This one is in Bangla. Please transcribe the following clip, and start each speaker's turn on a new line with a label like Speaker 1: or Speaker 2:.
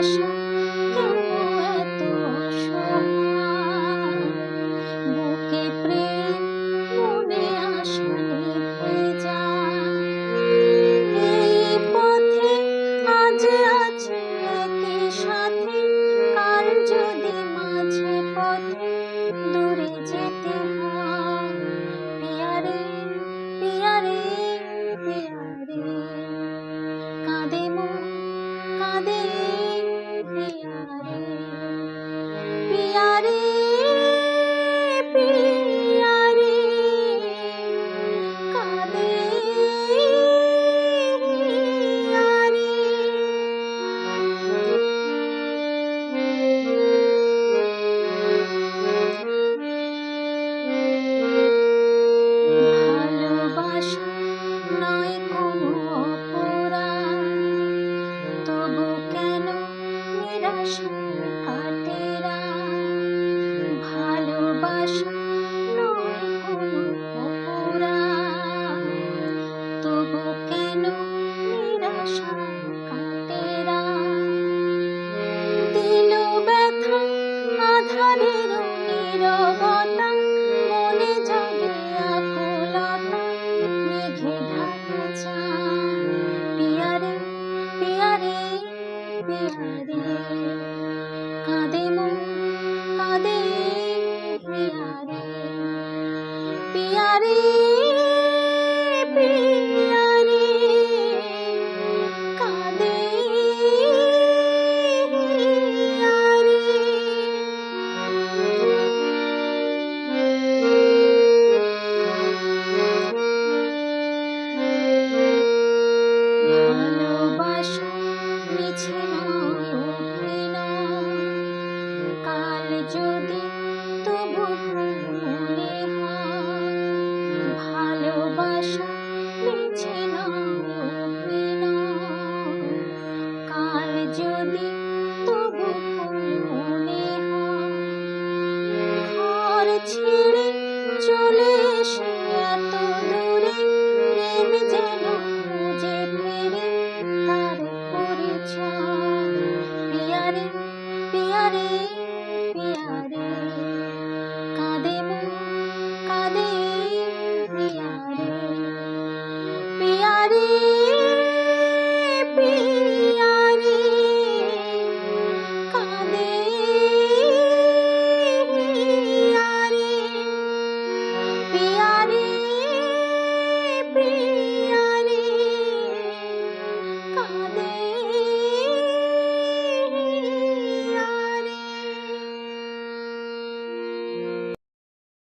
Speaker 1: ভালোবাসা কেন এত অসহায়, বুকে প্রেম মনে আশা নিভে যায়। এই পথে আজ আছি একই সাথে, কাল যদি মাঝে পথে দূরে যেতে হয়। পিয়ারে পিয়ারে পিয়ারে, কাঁদে মন কাঁদে পিয়ারে, পিয়ারে পিয়ারে, কাঁদে পিয়ারে। ভালোবাসা নয় কোনো অপরাধ, তবু কেন নিরাশায় কাটে রাত। ভালোবাসা নয় কোনো অপরাধ, তবু কেন নিরাশায় কাটে রাত। দিল ব্যথা আঁধারের নীরবতা, মনে জাগে আকুলতা, মেঘে ঢাকে চাঁদ। পিয়ারে পিয়ারে পিয়ারে, কাঁদে মন কাঁদে পিয়ারে, পিয়ারে পিয়ারে, কাঁদে পিয়ারে। ভালোবাসা মিছে